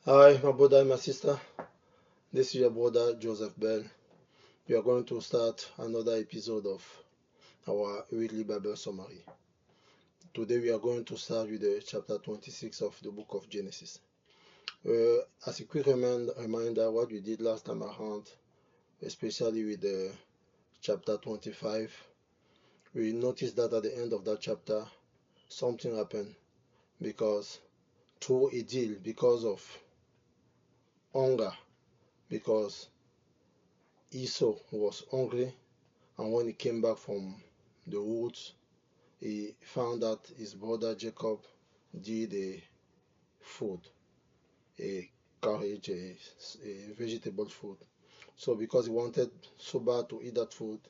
Hi, my brother and my sister. This is your brother Joseph Bell. We are going to start another episode of our weekly Bible summary. Today we are going to start with the chapter 26 of the book of Genesis. As a quick reminder, what we did last time around, especially with the chapter 25, we noticed that at the end of that chapter, something happened because through a deal, because of hunger, because Esau was hungry, and when he came back from the woods, he found that his brother Jacob did a food, a carriage, a vegetable food. So because he wanted so bad to eat that food,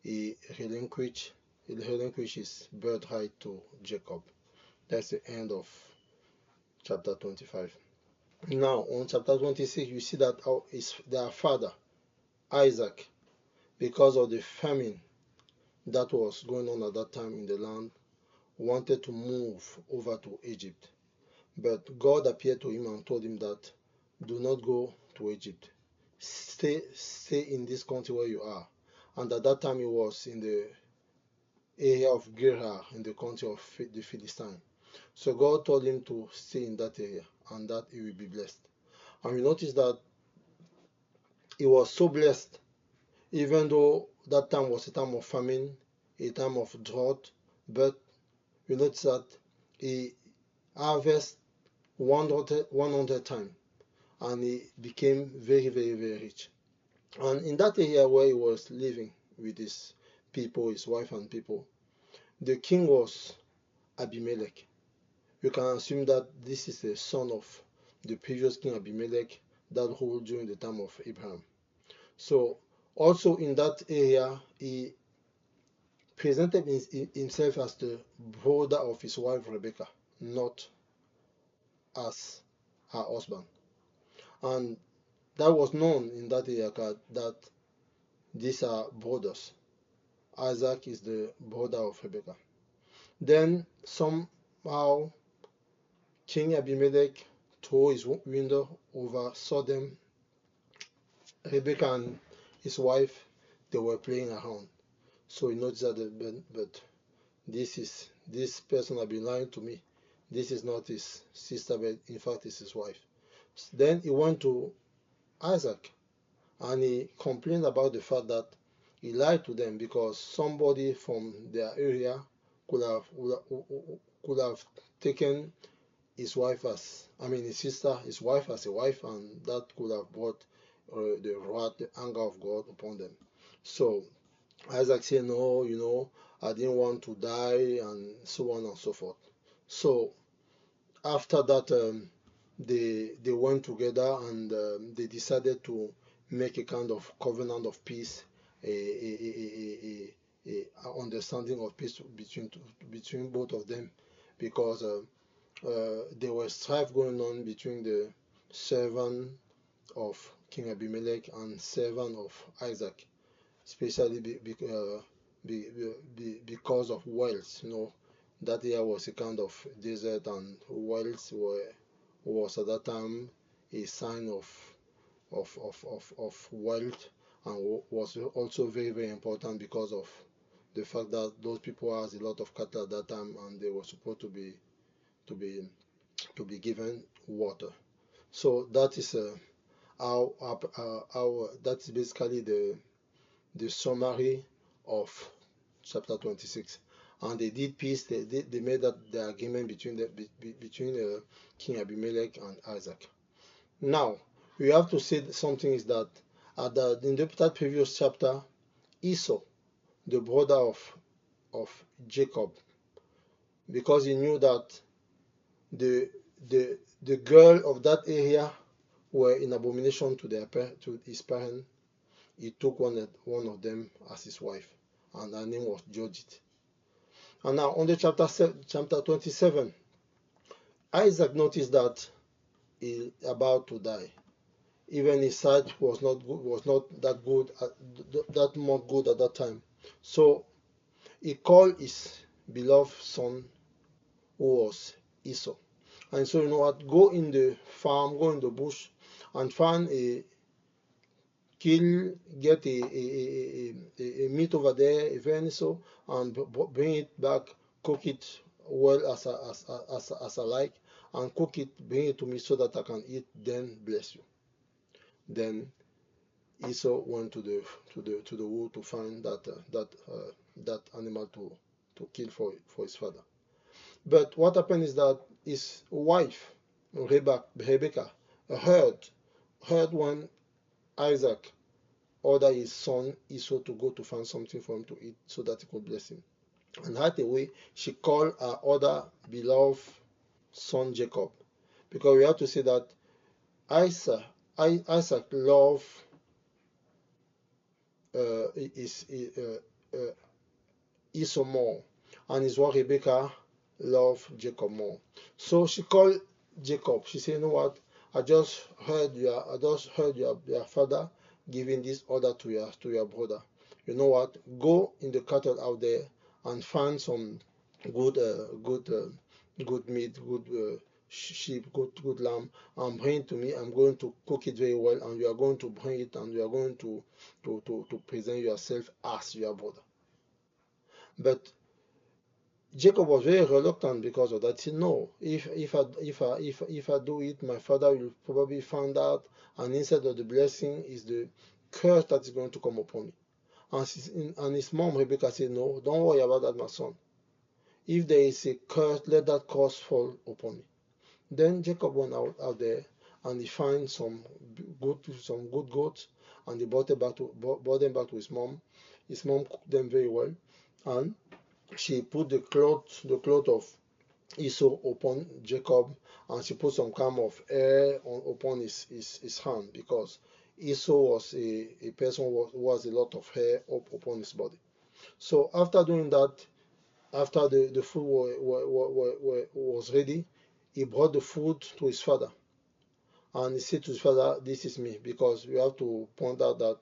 he relinquished his birthright to Jacob. That's the end of chapter 25. Now on chapter 26, you see that their father Isaac, because of the famine that was going on at that time in the land, wanted to move over to Egypt. But God appeared to him and told him that do not go to Egypt. Stay in this country where you are. And at that time he was in the area of Gerar in the country of the Philistine. So God told him to stay in that area and that he will be blessed. And we notice that he was so blessed, even though that time was a time of famine, a time of drought, but we notice that he harvested 100 times and he became very, very, very rich. And in that area where he was living with his people, his wife and people, the king was Abimelech. You can assume that this is the son of the previous king Abimelech that ruled during the time of Abraham. So also in that area, he presented himself as the brother of his wife Rebecca, not as her husband. And that was known in that area that these are brothers. Isaac is the brother of Rebekah. Then somehow King Abimelech threw his window over, saw them, Rebekah and his wife, they were playing around. So he noticed that, but this person has been lying to me. This is not his sister, but in fact it's his wife. Then he went to Isaac and he complained about the fact that he lied to them because somebody from their area could have taken his sister, his wife as a wife, and that could have brought the wrath, the anger of God upon them. So Isaac said, no, I didn't want to die, and so on and so forth. So after that, they went together and they decided to make a kind of covenant of peace, a understanding of peace between both of them, because there was strife going on between the servant of King Abimelech and servant of Isaac, especially because of wells. That area was a kind of desert, and wells was at that time a sign of wealth, and was also very, very important because of the fact that those people has a lot of cattle at that time, and they were supposed to be to be given water. So that is that's basically the summary of chapter 26. And they did peace. They made that the agreement between King Abimelech and Isaac. Now we have to say something is that in that previous chapter, Esau, the brother of Jacob, because he knew that the the girl of that area were in abomination to his parents, he took one of them as his wife, and her name was Judith. And now on the chapter 27, Isaac noticed that he about to die. Even his sight was not that good, that more good at that time. So he called his beloved son, who was Esau. And so, you know what, go in the farm, go in the bush, and find get a meat over there, a venison, and bring it back, cook it well as I like, and cook it, bring it to me so that I can eat, then bless you. Then Esau went to the wood to find that animal to kill for his father. But what happened is that his wife, Rebecca, heard when Isaac ordered his son Esau to go to find something for him to eat so that he could bless him. And right away, she called her other beloved son Jacob. Because we have to say that Isaac loved Esau more, and his wife Rebecca loved Jacob more. So she called Jacob. She said, "You know what? I just heard your father giving this order to your brother. You know what? Go in the cattle out there and find some good good meat, good sheep, good lamb, and bring it to me. I'm going to cook it very well, and you are going to bring it, and you are going to present yourself as your brother." But Jacob was very reluctant because of that. He said, "No, if I do it, my father will probably find out, and instead of the blessing is the curse that is going to come upon me." And his mom Rebecca said, "No, don't worry about that, my son. If there is a curse, let that curse fall upon me." Then Jacob went out there, and he found some good goats, and he brought them back to his mom. His mom cooked them very well, and she put the cloth of Esau upon Jacob, and she put some kind of hair upon his hand, because Esau was a person who was a lot of hair upon his body. So after doing that, after the food was ready, he brought the food to his father, and he said to his father, "This is me," because we have to point out that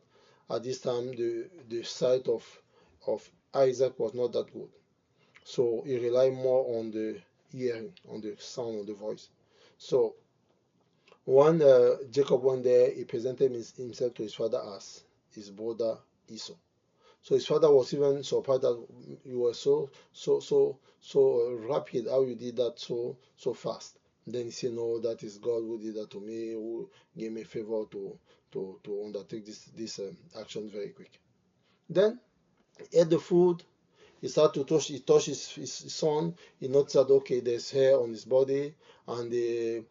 at this time the sight of Isaac was not that good. So he relied more on the hearing, on the sound of the voice. So when Jacob went there, he presented himself to his father as his brother Esau. So his father was even surprised that you were so rapid, how you did that so fast. Then he said, "No, that is God who did that to me, who gave me favor to undertake this action very quick." Then he ate the food. He started to touch his son. He noticed that, okay, there's hair on his body, and he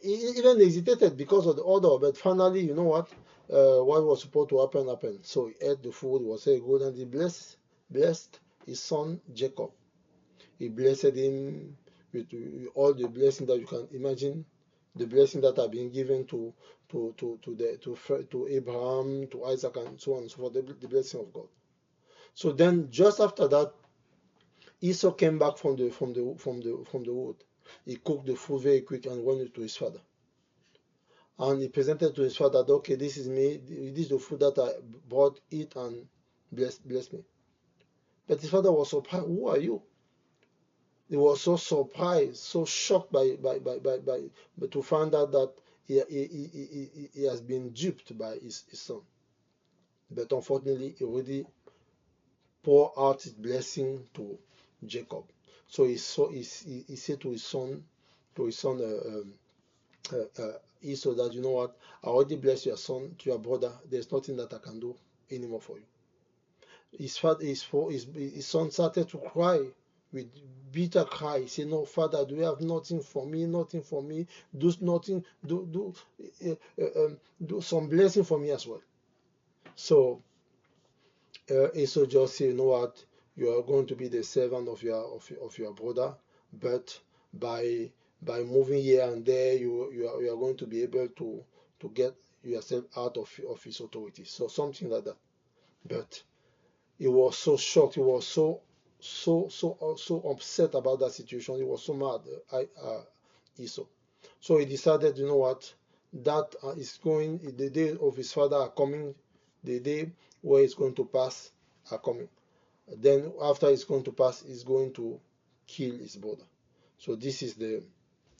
even hesitated because of the order. But finally, you know what? What was supposed to happen happened. So he ate the food. It was very good, and he blessed his son Jacob. He blessed him with all the blessings that you can imagine, the blessing that have been given to Abraham, to Isaac, and so on and so forth. The blessing of God. So then, just after that, Esau came back from the wood. He cooked the food very quick and went to his father. And he presented to his father that, "Okay, this is me. This is the food that I brought. Eat and bless me." But his father was surprised. "Who are you?" He was so surprised, so shocked by to find out that he has been duped by his son. But unfortunately, he already poured out his blessing to Jacob. So he said to his son Esau, that, "You know what? I already blessed your son, to your brother. There's nothing that I can do anymore for you." His son started to cry with bitter cry. He said, "No, father, do you have nothing for me? Nothing for me? Do nothing. Do some blessing for me as well." So Esau just said, "You know what? You are going to be the servant of your brother, but by moving here and there, you are going to be able to get yourself out of his authority." So something like that. But he was so shocked. He was so upset about that situation. He was so mad, Esau. So he decided, you know what? That is going. The day of his father are coming. The day where it's going to pass are coming. Then after it's going to pass, he's going to kill his brother. So this is the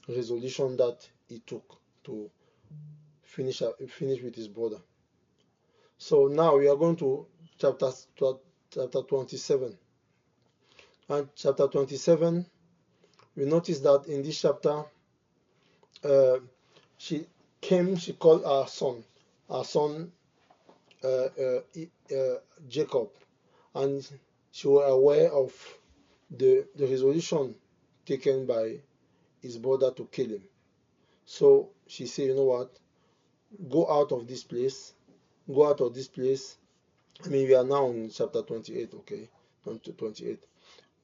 resolution that he took to finish with his brother. So now we are going to chapter 27. And chapter 27, we notice that in this chapter, she called her son Jacob, and she was aware of the resolution taken by his brother to kill him. So she said, you know what, go out of this place. I mean, we are now in chapter 28, okay, 28.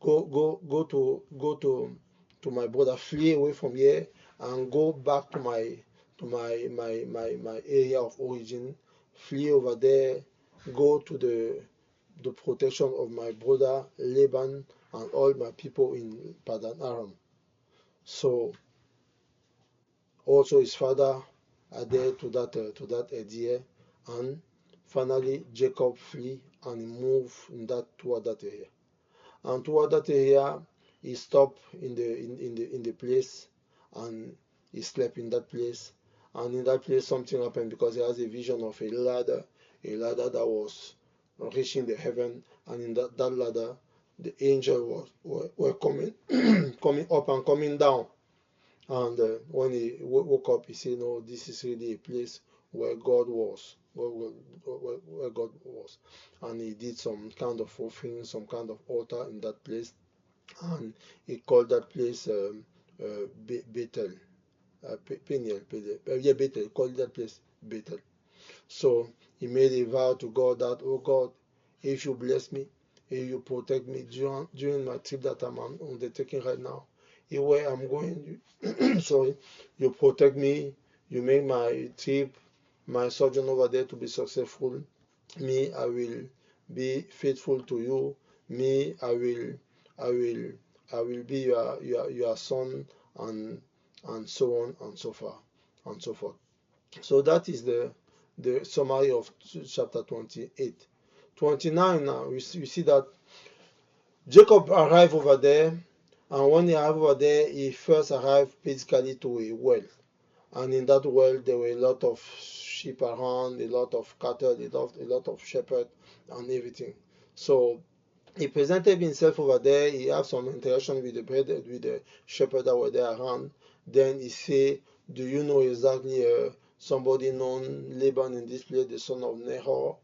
Go to my brother, flee away from here, and go back to my area of origin. Flee over there. Go to the protection of my brother Laban and all my people in Padan Aram. So also his father adhered to that idea, and finally Jacob flee and he moved toward that area. And toward that area, he stopped in the place, and he slept in that place. And in that place, something happened, because he has a vision of a ladder that was reaching the heaven. And in that ladder, the angel were coming coming up and coming down. And when he woke up, he said, "No, this is really a place where God was." Where God was, and he did some kind of offering, some kind of altar in that place, and he called that place Bethel, Peniel, Bethel. He called that place Bethel. So he made a vow to God that, "Oh God, if you bless me, if you protect me during my trip that I'm undertaking right now, where I'm going, sorry, you protect me, you make my trip, my sojourn over there to be successful. Me, I will be faithful to you. Me, I will be your son," and so on and so forth. So that is the summary of chapter 28. 29 now, we see that Jacob arrived over there, and when he arrived over there, he first arrived basically to a well. And in that well, there were a lot of sheep around, a lot of cattle, a lot of shepherds, and everything. So he presented himself over there. He had some interaction with the shepherd that were there around. Then he said, "Do you know exactly somebody known Laban in this place, the son of Nahor?"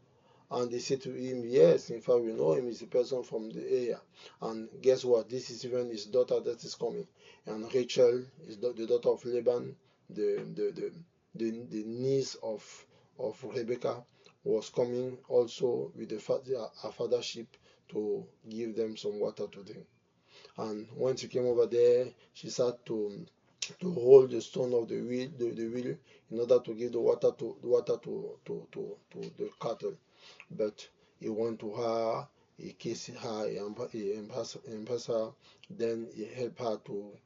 And they said to him, "Yes, in fact, we know him. He's a person from the area." And guess what? This is even his daughter that is coming. And Rachel is the daughter of Laban, the niece of Rebecca, was coming also with her father's sheep to give them some water to drink. And when she came over there, she started to hold the stone of the wheel in order to give the water to the cattle. But he went to her, he kissed her, he embraced her, then he helped her to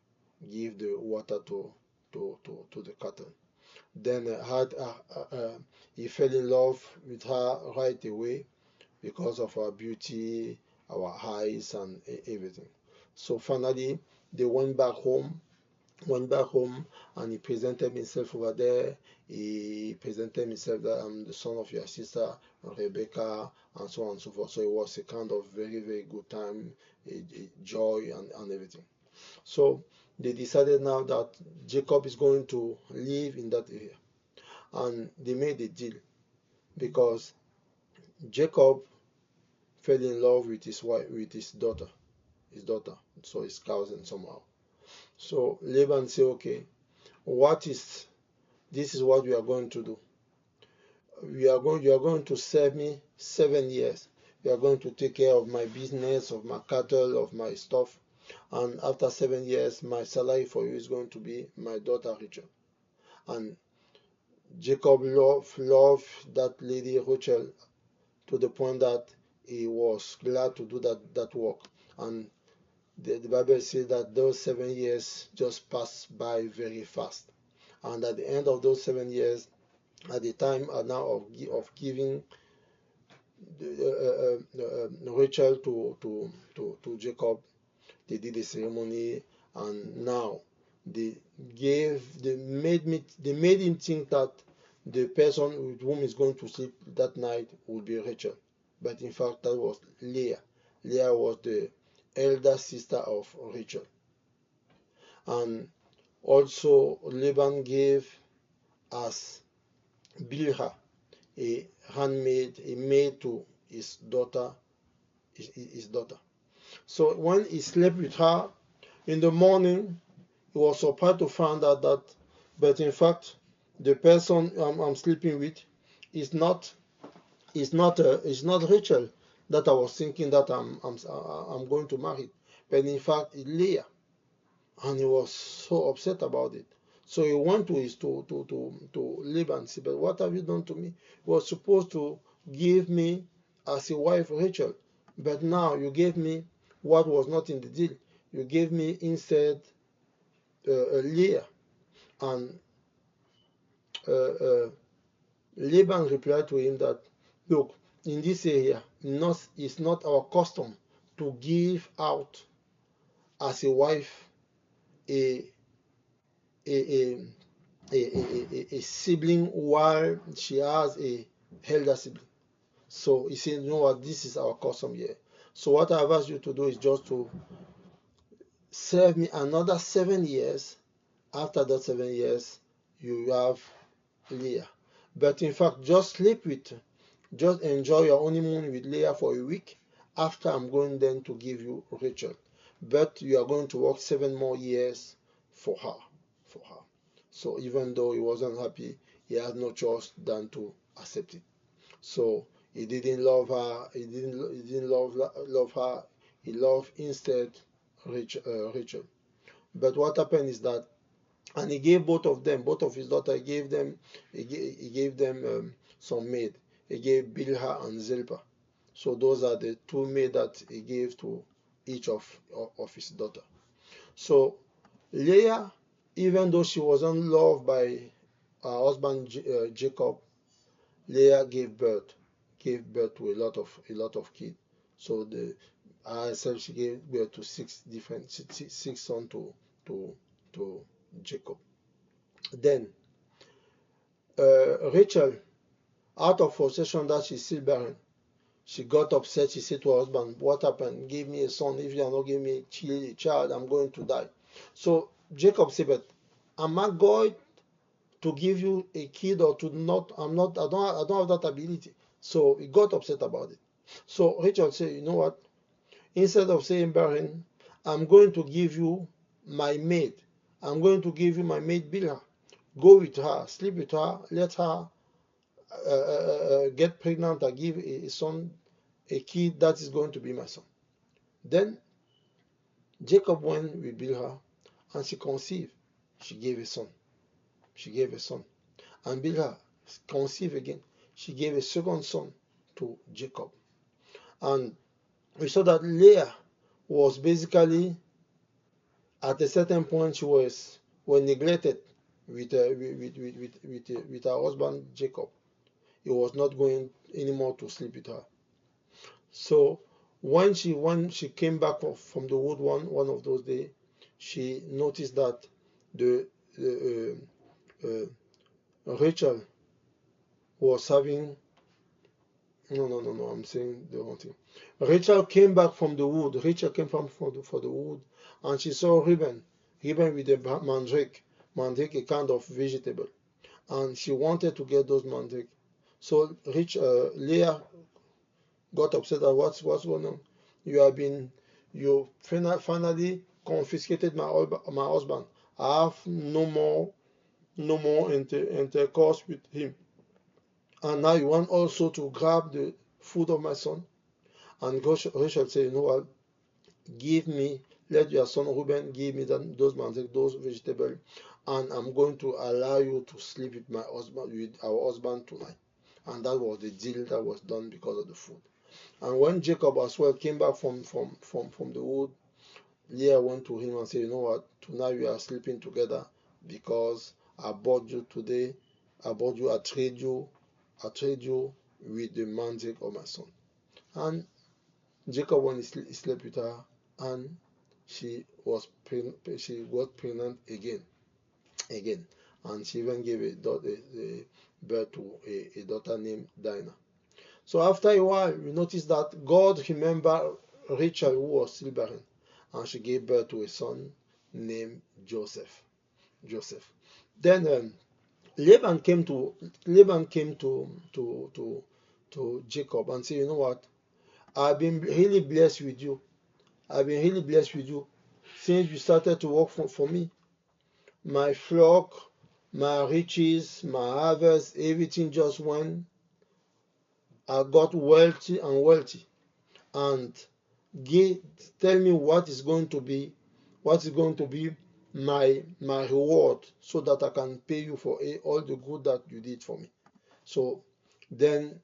give the water to the cattle. Then he fell in love with her right away because of her beauty, our eyes, and everything. So finally, they went back home, and he presented himself over there. He presented himself that I'm the son of your sister Rebecca, and so on and so forth. So it was a kind of very, very good time, joy, and everything. So they decided now that Jacob is going to live in that area, and they made a deal, because Jacob fell in love with his wife, with his daughter, so his cousin somehow. So Laban said, "Okay, this is what we are going to do. You are going to serve me 7 years. You are going to take care of my business, of my cattle, of my stuff. And after 7 years, my salary for you is going to be my daughter Rachel." And Jacob loved that lady Rachel to the point that he was glad to do that work. And the Bible says that those 7 years just passed by very fast. And at the end of those 7 years, at the time now of giving Rachel to Jacob, they did the ceremony, and now they made him think that the person with whom he's going to sleep that night would be Rachel. But in fact, that was Leah. Leah was the elder sister of Rachel. And also Laban gave as Bilhah a handmaid, a maid to his daughter. So when he slept with her in the morning, he was surprised to find out that, but in fact, the person I'm sleeping with is not Rachel that I was thinking that I'm going to marry, but in fact it's Leah, and he was so upset about it. So he went to Laban and said, "But what have you done to me? You were supposed to give me as a wife Rachel, but now you gave me what was not in the deal. You gave me instead Leah." And Laban replied to him that, "Look, in this area, it's not our custom to give out as a wife a a, a sibling while she has a elder sibling." So he said, "You know what? This is our custom here. So what I've asked you to do is just to serve me another 7 years. After that 7 years, you have Leah. But in fact, just enjoy your honeymoon with Leah for a week. After, I'm going then to give you Rachel. But you are going to work 7 more years for her. So even though he wasn't happy, he had no choice than to accept it. So he didn't love her. He didn't love her. He loved instead Rachel. But what happened is that, and he gave both of his daughters, he gave them some maid. He gave Bilhah and Zilpah. So those are the two maids that he gave to each of his daughters. So Leah, even though she wasn't loved by her husband Jacob, Leah gave birth to a lot of kids. So herself, she gave birth to six sons to Jacob. Then Rachel, out of frustration that she's still barren, she got upset. She said to her husband, "What happened? Give me a son. If you are not giving me a child, I'm going to die." So Jacob said, "But am I going to give you a kid or to not? I don't have that ability." So he got upset about it. So Rachel said, "You know what? Instead of saying barren, I'm going to give you my maid. I'm going to give you my maid Bilhah. Go with her, sleep with her, let her get pregnant and give a kid that is going to be my son." Then Jacob went with Bilhah, and she conceived. She gave a son. And Bilhah conceived again. She gave a second son to Jacob. And we saw that Leah was basically, at a certain point, she was neglected with her husband Jacob. He was not going anymore to sleep with her. So when she came back from the wood one of those days, she noticed that the Rachel was having no, I'm saying the wrong thing. Rachel came back from the wood. For the wood, and she saw Reuben with a mandrake, a kind of vegetable, and she wanted to get those mandrake. So Leah got upset at what's going on. You finally confiscated my husband. I have no more intercourse with him, and now you want also to grab the food of my son. And Rachel said, "You know what? Let your son Reuben give me those vegetables, and I'm going to allow you to sleep with our husband tonight." And that was the deal that was done because of the food. And when Jacob as well came back from the wood, Leah went to him and said, "You know what? Tonight we are sleeping together because I bought you today. I trade you with the mandrake of my son." And Jacob went and slept with her, and she got pregnant again, and she even gave a birth to a daughter named Dinah. So after a while, we notice that God remembered Rachel, who was still barren, and she gave birth to a son named Joseph. Then Laban came to Jacob and said, "You know what? I've been really blessed with you. Since you started to work for me. My flock, my riches, my harvest, everything just went. I got wealthy and wealthy. And tell me what is going to be my reward, so that I can pay you for all the good that you did for me." So then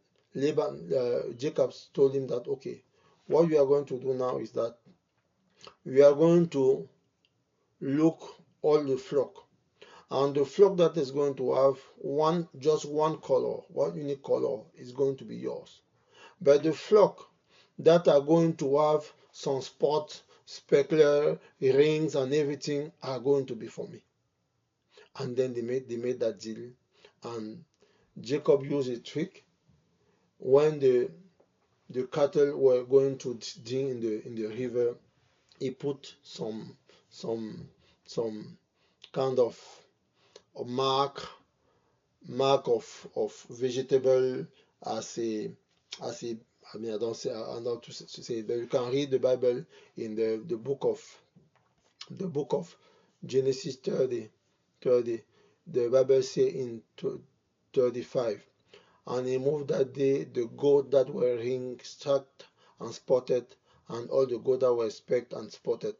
Jacob told him that, okay, what we are going to do now is that we are going to look all the flock, and the flock that is going to have just one color, one unique color, is going to be yours. But the flock that are going to have some spots, speckler, rings, and everything are going to be for me. And then they made that deal, and Jacob used a trick. When the cattle were going to drink in the river, he put some kind of mark of vegetable as a I mean, I don't say, I don't know to say it, but you can read the Bible in the book of Genesis 30. The Bible say in 35, and he moved that day the goat that were ring-struck and spotted, and all the goats that were specked and spotted,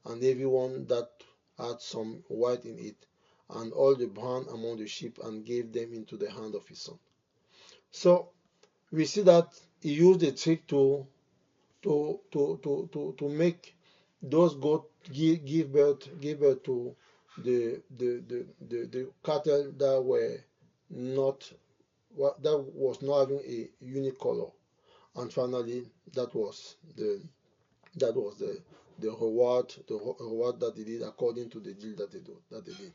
and everyone that had some white in it, and all the brown among the sheep, and gave them into the hand of his son. So we see that he used a trick to make those goats give birth to the cattle that were not having a unique color, and finally that was the reward that they did according to the deal that they did.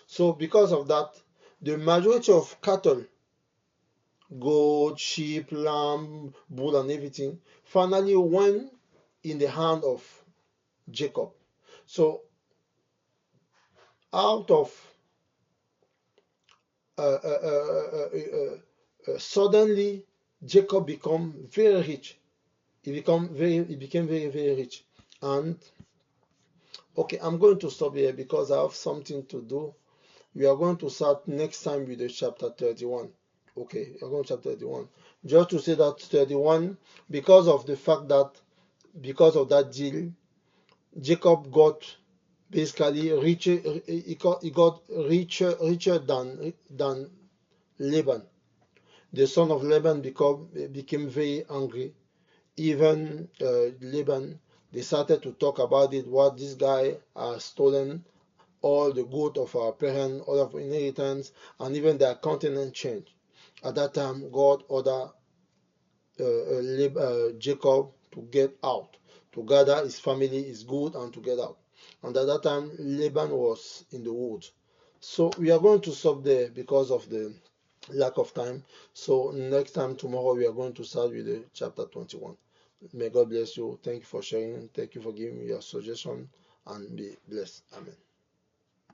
So because of that, the majority of cattle, goat, sheep, lamb, bull, and everything, finally went in the hand of Jacob. So out of suddenly Jacob became very rich. He became very, very rich. And okay, I'm going to stop here because I have something to do. We are going to start next time with the chapter 31. Okay, we're going to chapter 31. Just to say that 31, because of that deal, Jacob got basically richer. He got richer than Laban. The son of Laban became very angry. Even Laban decided to talk about it. What this guy has stolen all the good of our parents, all of inheritance, and even their countenance changed. At that time, God ordered Jacob to get out, to gather his family, his good, and to get out. And at that time, Laban was in the woods. So we are going to stop there because of the lack of time. So next time, tomorrow, we are going to start with the chapter 21. May God bless you. Thank you for sharing. Thank you for giving me your suggestion, and be blessed. Amen.